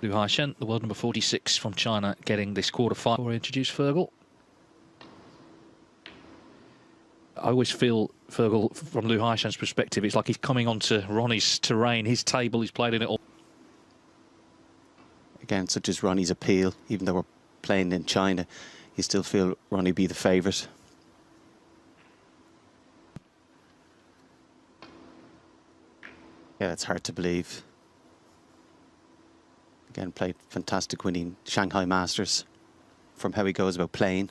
Lyu Haotian, the world number 46 from China, getting this quarter-final. Before I introduce Fergal. I always feel, Fergal, from Lyu Haotian's perspective, it's like he's coming onto Ronnie's terrain, his table, he's played in it all. Again, such as Ronnie's appeal, even though we're playing in China, you still feel Ronnie be the favourite. Yeah, it's hard to believe. Again, played fantastic winning Shanghai Masters from how he goes about playing.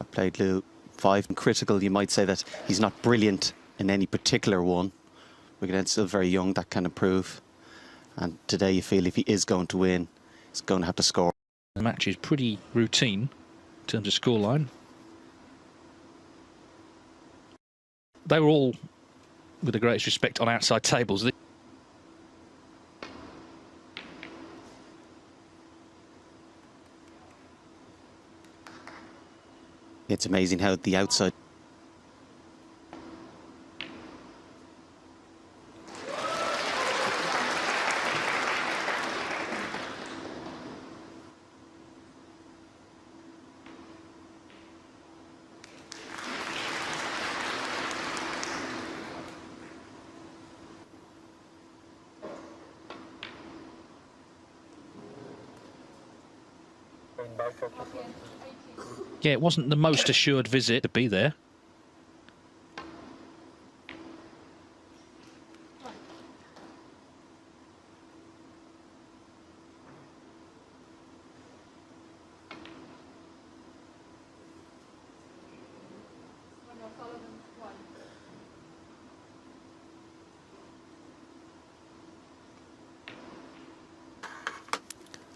I played Lyu 5 and critical. You might say that he's not brilliant in any particular one. But again, still very young, that can improve. And today you feel if he is going to win, he's going to have to score. The match is pretty routine in terms of scoreline. They were all, with the greatest respect, on outside tables. It's amazing how the outside... Yeah, it wasn't the most assured visit to be there.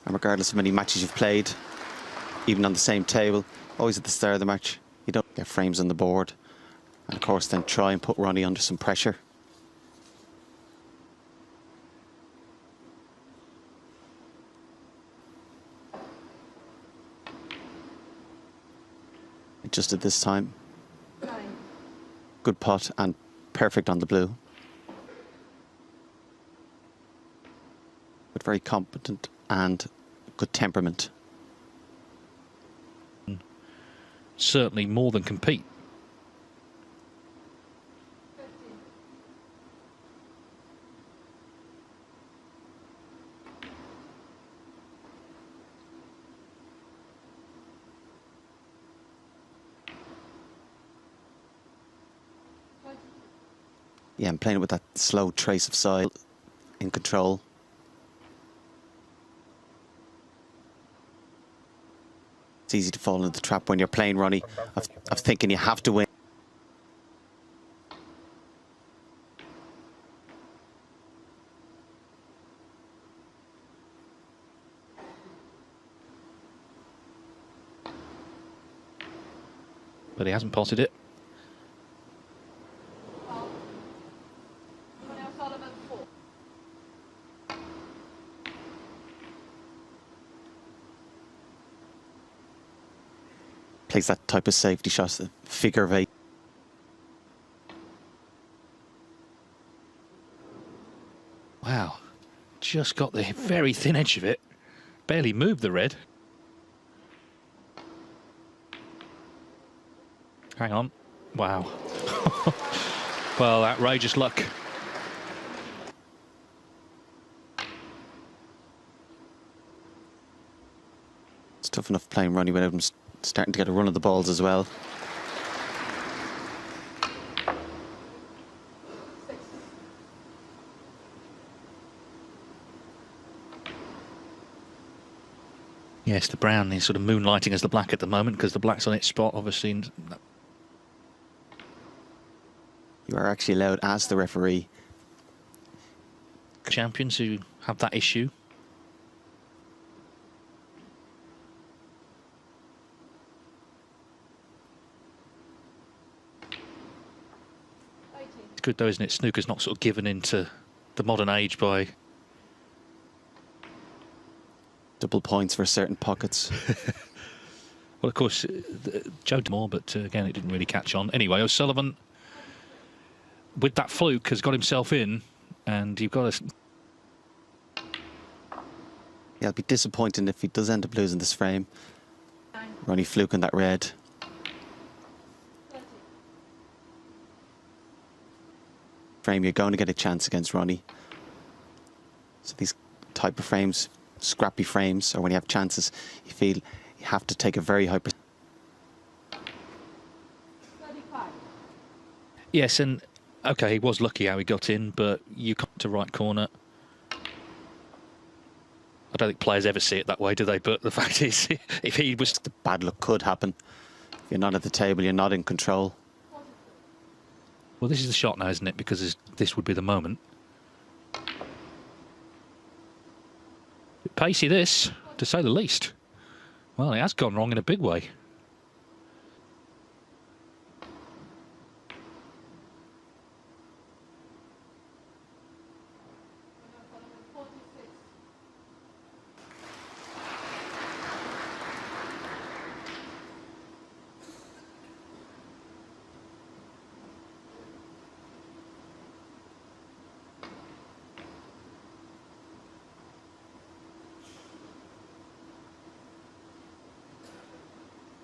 And regardless of how many matches you've played, even on the same table, always at the start of the match, you don't get frames on the board. And of course then try and put Ronnie under some pressure. Just at this time. Good pot and perfect on the blue. But very competent and good temperament. Certainly more than compete. Yeah, I'm playing it with that slow trace of side in control. It's easy to fall into the trap when you're playing, Ronnie, of thinking you have to win. But he hasn't potted it. Plays that type of safety shot, the figure of 8. Wow, just got the very thin edge of it. Barely moved the red. Hang on. Wow. Well, outrageous luck. It's tough enough playing Ronnie without him starting to get a run of the balls as well. Yes, the brown is sort of moonlighting as the black at the moment because the black's on its spot, obviously. You are actually allowed, as the referee. Champions who have that issue. It's good though, isn't it? Snooker's not sort of given into the modern age by... Double points for certain pockets. Well, of course, Joe did more, but again, it didn't really catch on. Anyway, O'Sullivan, with that fluke, has got himself in, and you've got to... Yeah, it'll be disappointing if he does end up losing this frame. Ronnie fluking that red. Frame, you're going to get a chance against Ronnie. So these type of frames, scrappy frames, or when you have chances, you feel you have to take a very high percentage. Yes, and okay, he was lucky how he got in, but you come to right corner. I don't think players ever see it that way, do they? But the fact is, if he was... The bad luck could happen. If you're not at the table, you're not in control. Well, this is the shot now, isn't it? Because this would be the moment. Bit pacey, this, to say the least. Well, it has gone wrong in a big way.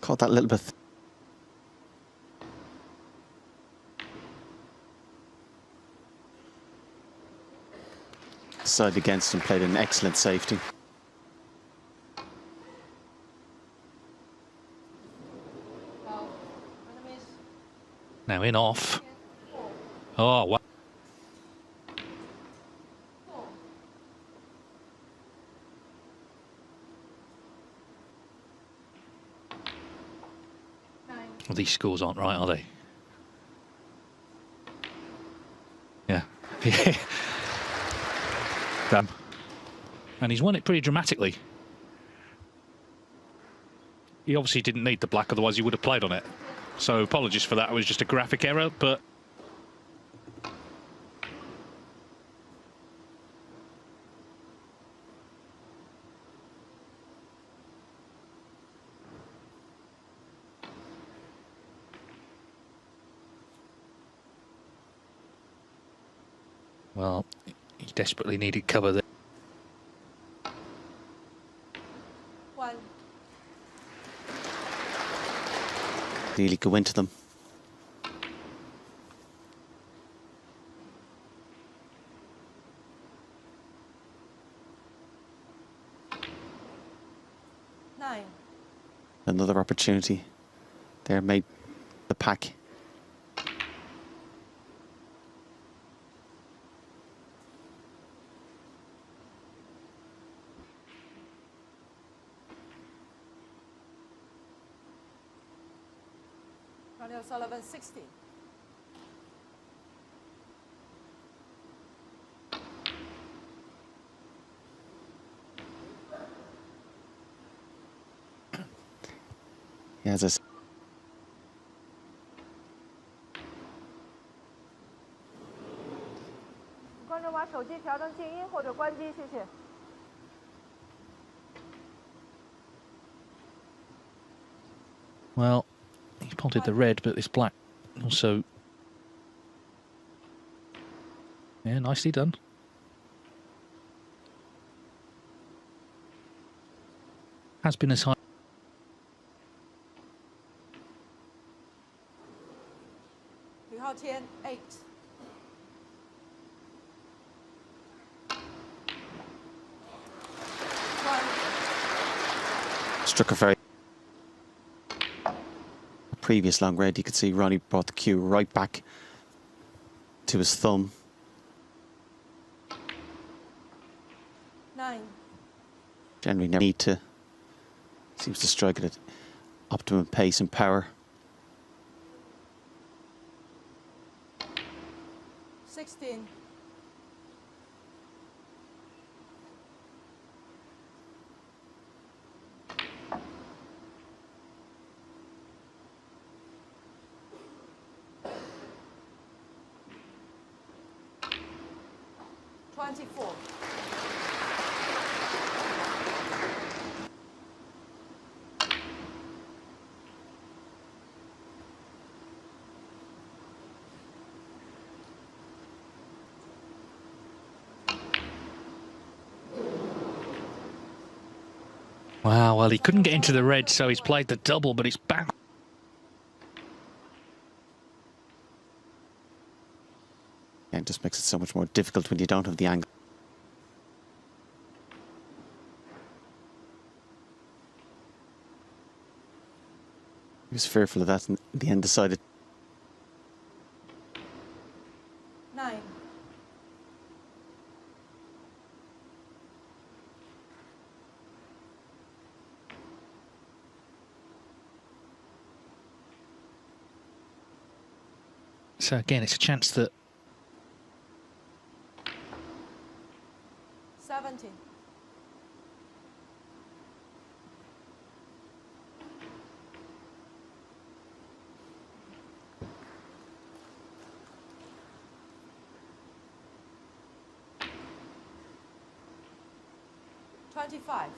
Caught that little bit. Side against him, played an excellent safety. Now in off. Oh, wow. Well, these scores aren't right, are they? Yeah. Damn. And he's won it pretty dramatically. He obviously didn't need the black, otherwise he would have played on it. So apologies for that, it was just a graphic error, but... Well, he desperately needed cover there. Really go into them. Another opportunity. There made the pack. Ronnie O'Sullivan, 16. Yeah, as Well, he potted the red, but this black also... Yeah, nicely done. Has been as high... Lyu Haotian, 8. struck a very previous long red. You could see Ronnie brought the cue right back to his thumb. 9. Generally never need to. Seems to strike it at optimum pace and power. 16. Twenty-four. Wow, well, he couldn't get into the red, so he's played the double, but it's back. And it just makes it so much more difficult when you don't have the angle. He was fearful of that and in the end decided. 9. So again, it's a chance that 17. $25.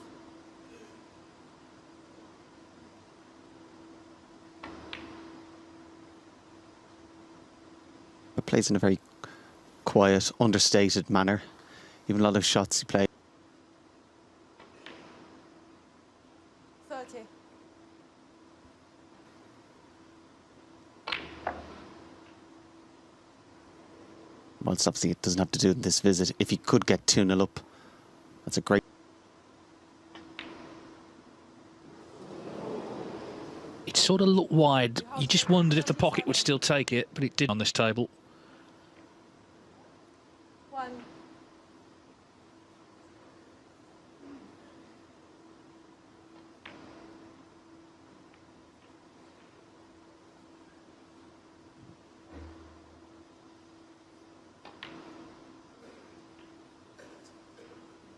He plays in a very quiet, understated manner. Even a lot of shots he played. 30. Well, it's obviously it doesn't have to do with this visit. If he could get 2-0 up, that's a great. it sort of looked wide. You just wondered if the pocket would still take it, but it did on this table. 1.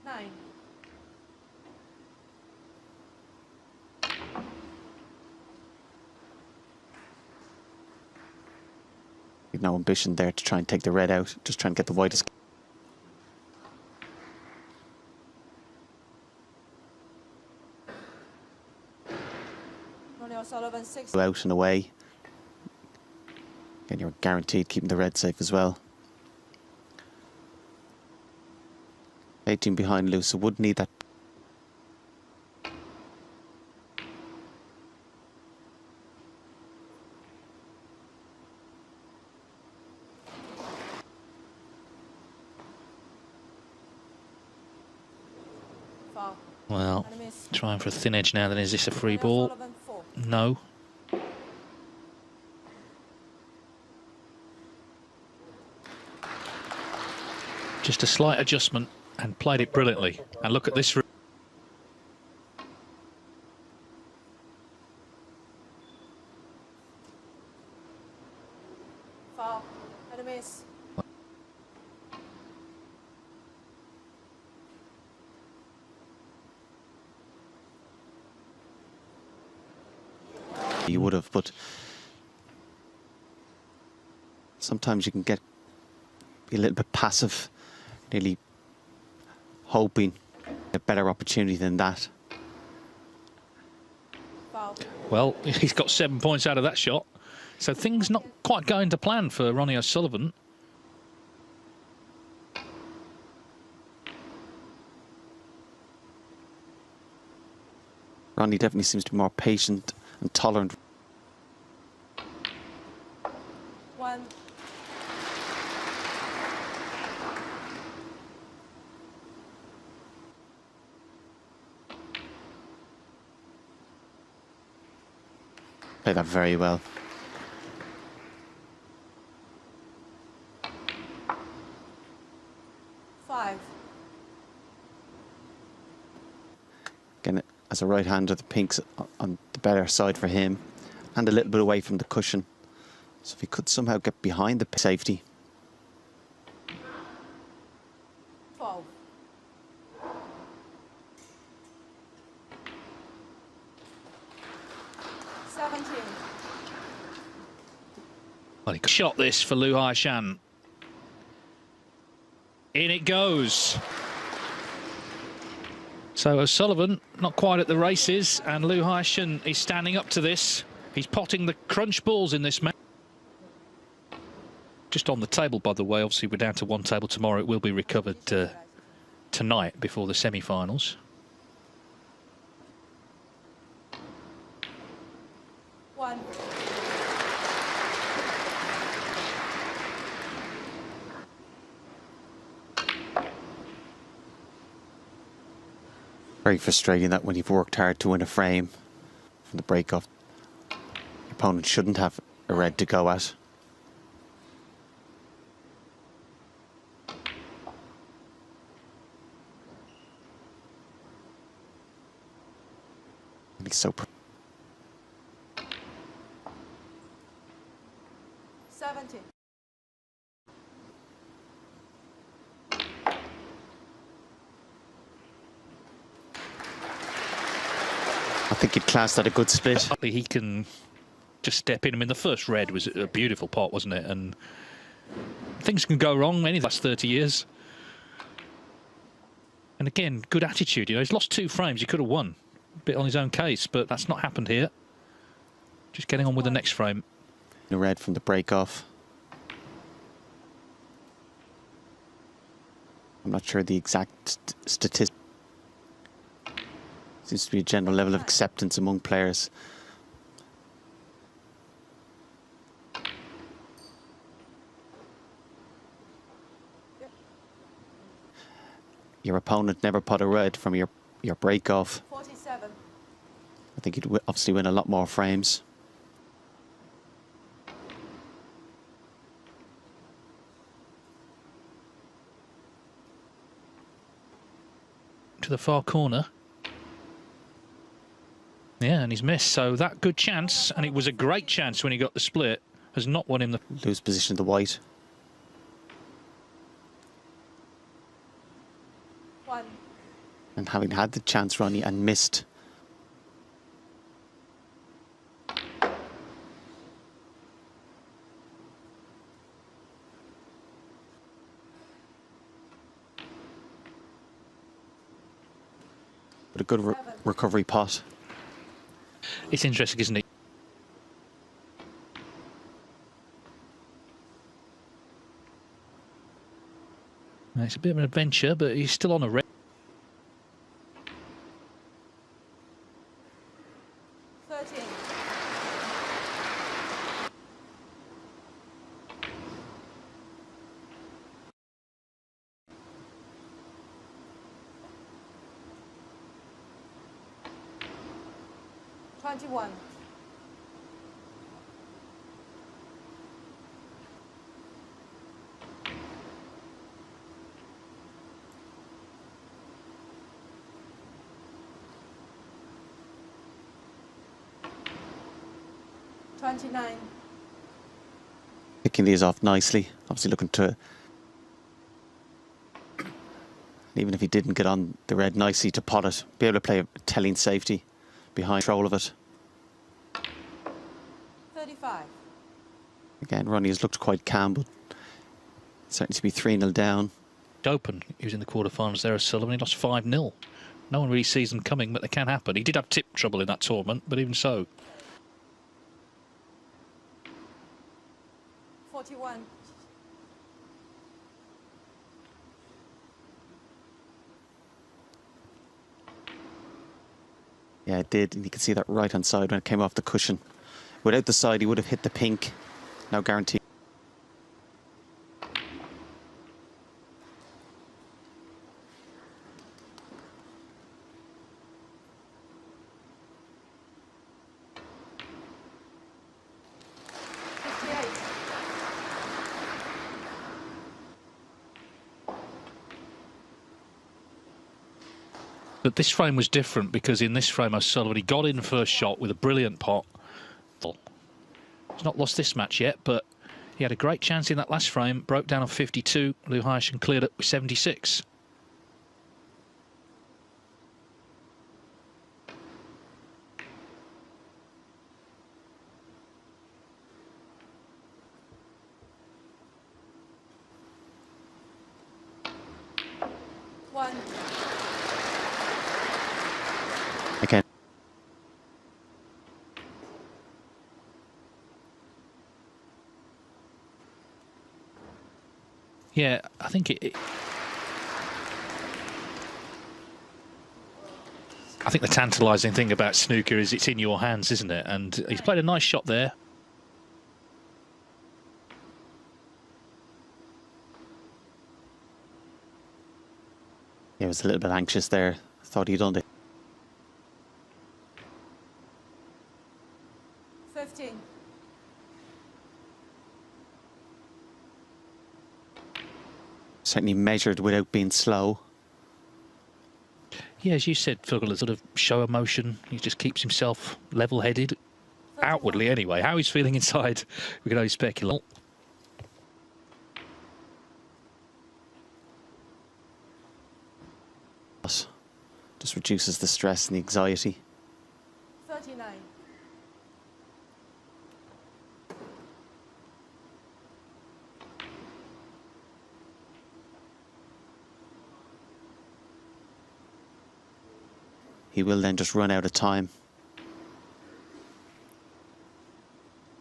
Nine. No ambition there to try and take the red out, just trying to get the widest Ronnie O'Sullivan 6. out and away. And you're guaranteed keeping the red safe as well. 18 behind Lyu, so would need that. Foul. Well, And a miss. trying for a thin edge now. Then is this a free Ronnie ball? O'Sullivan 4. No. Just a slight adjustment and played it brilliantly. And look at this. Foul. And a miss. You would have, but sometimes you can get be a little bit passive, nearly hoping a better opportunity than that. Foul. Well, he's got 7 points out of that shot. So things not quite going to plan for Ronnie O'Sullivan. Ronnie definitely seems to be more patient and tolerant. 1. Played that very well. Five. Again, as a right-hander, the pink's on the better side for him and a little bit away from the cushion. So if he could somehow get behind the safety. 12. 17. Well, he shot this for Lyu Haotian. In it goes. So O'Sullivan not quite at the races, and Lyu Haotian is standing up to this. He's potting the crunch balls in this match. Just on the table, by the way, obviously we're down to one table tomorrow. It will be recovered tonight before the semi-finals. 1. Very frustrating that when you've worked hard to win a frame from the break-off, your opponent shouldn't have a red to go at. And he's so 70. I think he'd class that a good split. He can just step in. I mean, the first red was a beautiful pot, wasn't it? And things can go wrong any of the last 30 years. And again, good attitude. You know, he's lost 2 frames. He could have won a bit on his own case, but that's not happened here. Just getting on with the next frame. A red from the break-off. I'm not sure the exact statistic. Seems to be a general level of acceptance among players. Your opponent never put a red from your break-off. 47. I think he'd obviously win a lot more frames. To the far corner. Yeah, and he's missed. So that good chance, and it was a great chance when he got the split, has not won him the... Lose position of the white. 1. And having had the chance, Ronnie, and missed. But a good recovery pot. It's interesting, isn't it? It's a bit of an adventure, but he's still on a red. 13. Twenty-one. $29. Picking these off nicely. Obviously looking to... Even if he didn't get on the red nicely to pot it, be able to play a telling safety behind control of it. 35. Again, Ronnie has looked quite calm, but certainly to be 3-0 down. Open. He was in the quarterfinals there as Sullivan. He lost 5-0. No one really sees them coming, but they can happen. He did have tip trouble in that tournament, but even so. 41. Yeah, it did. And you can see that right-hand side when it came off the cushion. Without the side, he would have hit the pink. Now guaranteed. But this frame was different because in this frame, O'Sullivan, he got in first shot with a brilliant pot. He's not lost this match yet, but he had a great chance in that last frame. Broke down on 52. Lyu Haotian cleared it with 76. One. Okay. Yeah, I think I think the tantalising thing about snooker is it's in your hands, isn't it? And he's played a nice shot there. He was a little bit anxious there. Thought he'd done it. 15. Certainly measured without being slow. Yeah, as you said, Fugl, sort of show emotion. He just keeps himself level-headed, outwardly anyway. How he's feeling inside, we can only speculate. Just reduces the stress and the anxiety. 39. He will then just run out of time.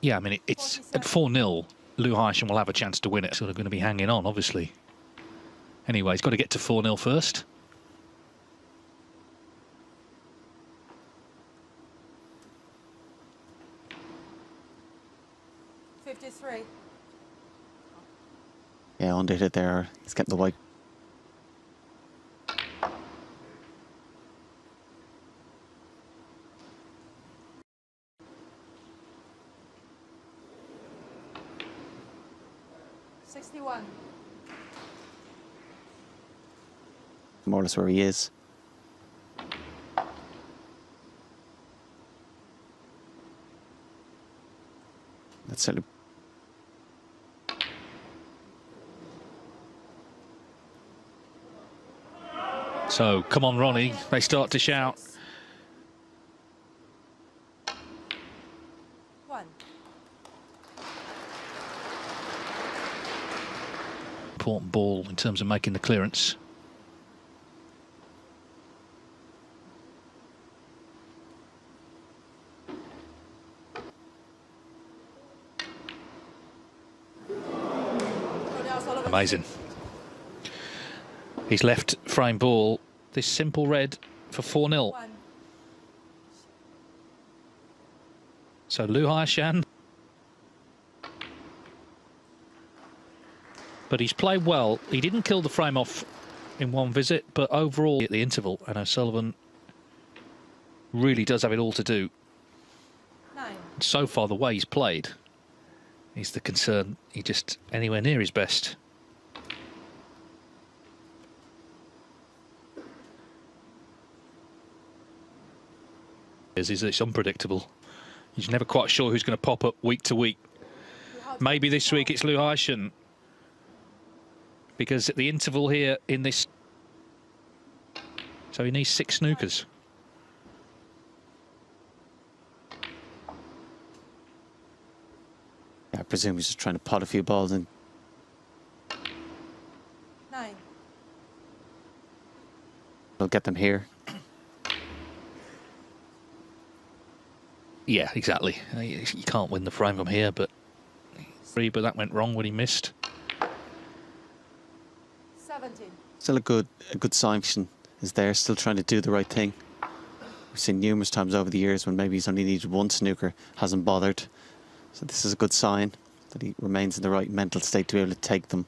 Yeah, I mean, it's at 4-0. Lyu Haotian will have a chance to win it. Sort of going to be hanging on, obviously. Anyway, he's got to get to 4-0 first. Yeah, undid it there. He's getting the white. More or less where he is. That's certainly. So, come on, Ronnie. They start to shout. 1. Important ball in terms of making the clearance. Amazing. He's left frame ball, this simple red for 4-0. So Lyu Haotian. But he's played well. He didn't kill the frame off in one visit, but overall at the interval, and O'Sullivan really does have it all to do. 9. So far, the way he's played is the concern. He just anywhere near his best. It's unpredictable. He's never quite sure who's going to pop up week to week. Maybe this week it's Lyu Haotian, because at the interval here in this, so he needs 6 snookers. Yeah, I presume he's just trying to pot a few balls in. 9. We'll get them here. Yeah, exactly. You can't win the frame from here, but that went wrong when he missed. 17. Still a good sign is there, still trying to do the right thing. We've seen numerous times over the years when maybe he's only needed one snooker, hasn't bothered. So this is a good sign that he remains in the right mental state to be able to take them.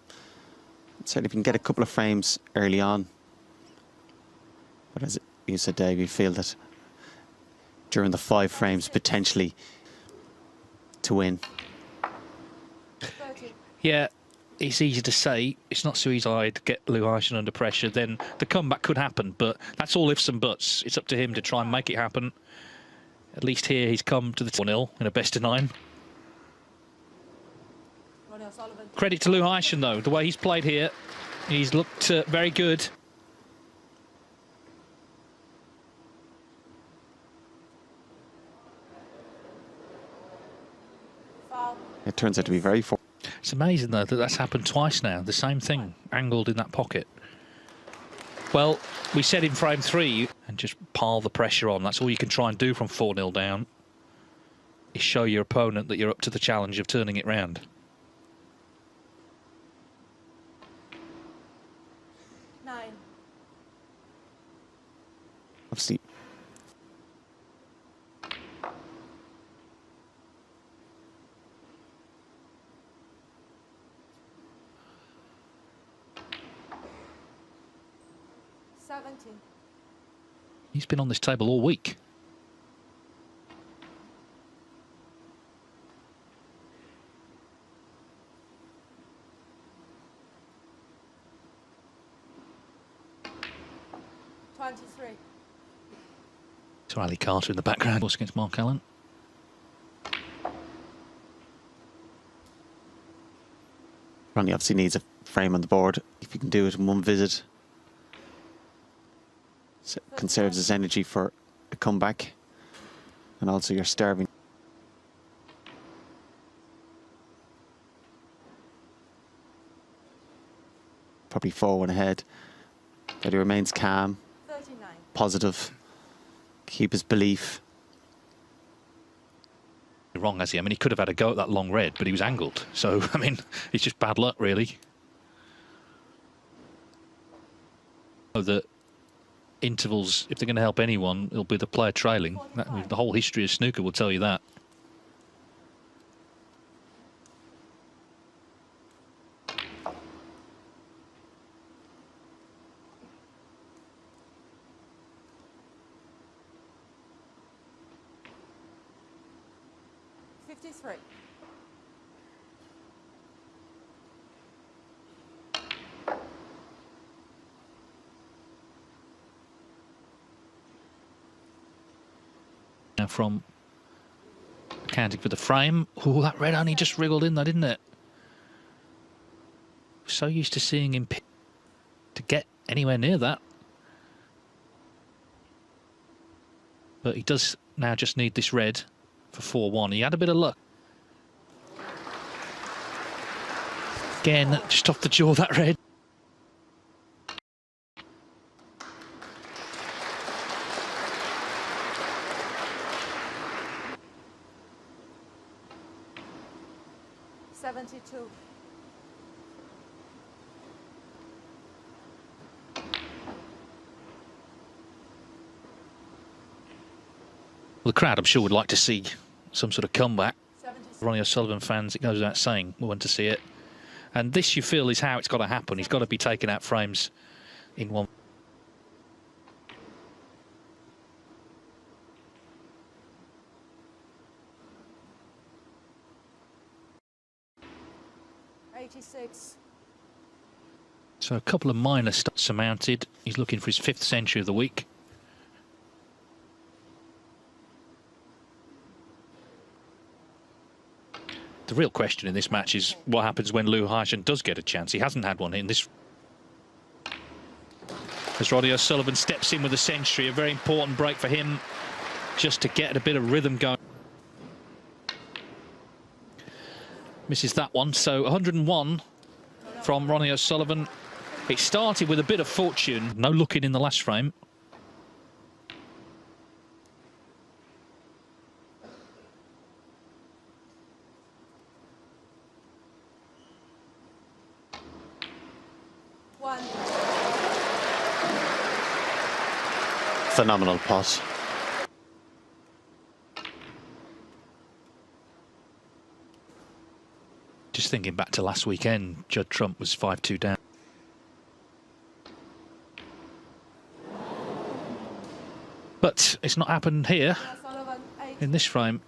Certainly if you can get a couple of frames early on. But as you said, Dave, you feel that during the 5 frames potentially to win. 30. Yeah, it's easy to say. It's not so easy to get Lyu Haotian under pressure. Then the comeback could happen, but that's all ifs and buts. It's up to him to try and make it happen. At least here he's come to the 4-0 in a best of 9. Credit to Lyu Haotian though, the way he's played here. He's looked very good. It turns out to be very. It's amazing though that that's happened twice now. The same thing, angled in that pocket. Well, we said in frame 3, and just pile the pressure on. That's all you can try and do from 4-0 down, is show your opponent that you're up to the challenge of turning it round. 9. Obviously 70. He's been on this table all week. To Ali Carter in the background, course against Mark Allen. Ronnie obviously needs a frame on the board. If you can do it in one visit, so it conserves his energy for a comeback, and also you're starving. Probably 4-1 ahead, but he remains calm, 39. positive, keep his belief. Wrong, has he? I mean, he could have had a go at that long red, but he was angled. So, I mean, it's just bad luck, really. The intervals, if they're going to help anyone, it'll be the player trailing. The whole history of snooker will tell you that. Now from accounting for the frame. Oh, that red only just wriggled in there, didn't it? So used to seeing him to get anywhere near that. But he does now just need this red for 4-1. He had a bit of luck. Again, just off the jaw, that red. Well, the crowd, I'm sure, would like to see some sort of comeback. Ronnie O'Sullivan fans, it goes without saying, we want to see it. And this, you feel, is how it's got to happen. He's got to be taking out frames in one. So a couple of minor stats surmounted. He's looking for his 5th century of the week. The real question in this match is what happens when Lyu Haotian does get a chance. He hasn't had one in this. As Ronnie O'Sullivan steps in with a century, a very important break for him just to get a bit of rhythm going. Misses that one, so 101 from Ronnie O'Sullivan. It started with a bit of fortune, no looking in the last frame. Phenomenal pot. Just thinking back to last weekend, Judd Trump was 5-2 down. But it's not happened here in this frame.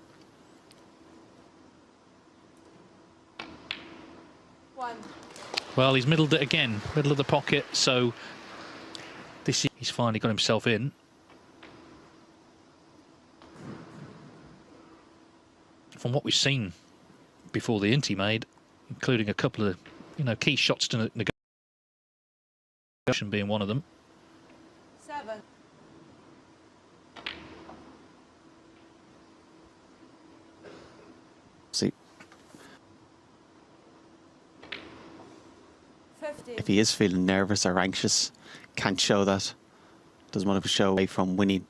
Well, he's middled it again, middle of the pocket, so he's finally got himself in. From what we've seen before the int he made, including a couple of, key shots to negotiation being one of them. 7. See, 50. if he is feeling nervous or anxious, can't show that. Doesn't want to show away from winning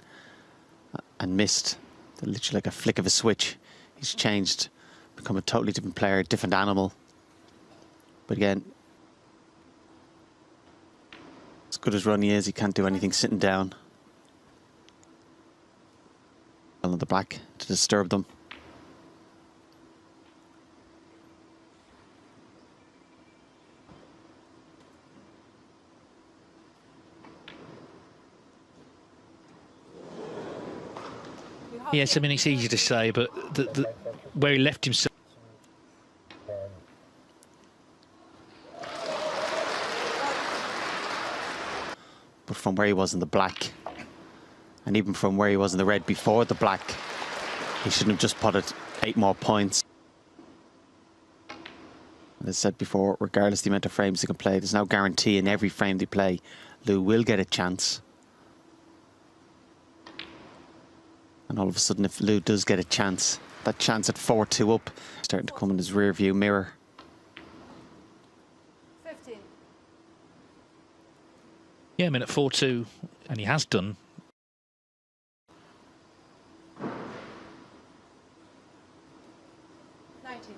and missed. Literally like a flick of a switch. He's changed, become a totally different player, different animal. But again, as good as Ronnie is, he can't do anything sitting down. On the black to disturb them. Yes, I mean, it's easy to say, but where he left himself. But from where he was in the black, and even from where he was in the red before the black, he shouldn't have just put it 8 more points. As I said before, regardless the amount of frames they can play, there's no guarantee in every frame they play Lyu will get a chance. And all of a sudden, if Lyu does get a chance, that chance at 4-2 up starting to come in his rear view mirror. 15. Yeah, I mean, at 4-2, and he has done.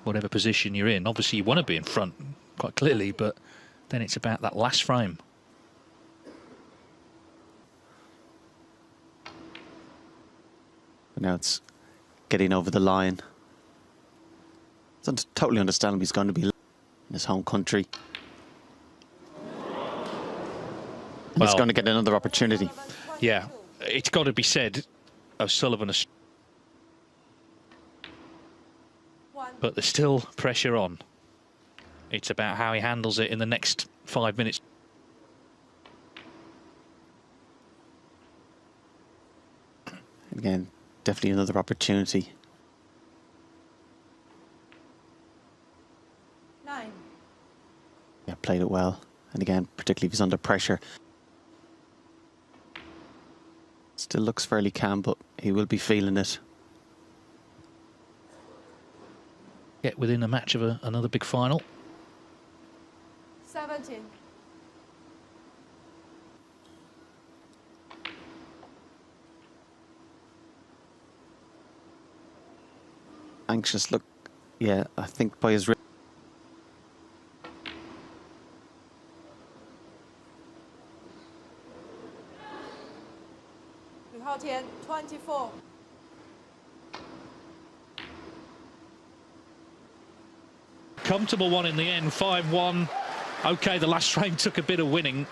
Whatever position you're in, obviously you want to be in front quite clearly, but then it's about that last frame. But now it's getting over the line. It's totally understandable he's going to be in his home country. And he's going to get another opportunity. Yeah, it's got to be said, O'Sullivan has. But there's still pressure on. It's about how he handles it in the next 5 minutes. Again, definitely another opportunity. 9. Yeah, played it well. And again, particularly if he's under pressure. Still looks fairly calm, but he will be feeling it. Get within a match of another big final. 17. Anxious look. Yeah, I think by his... Lyu Haotian 24. Comfortable one in the end, 5-1. Okay, the last frame took a bit of winning.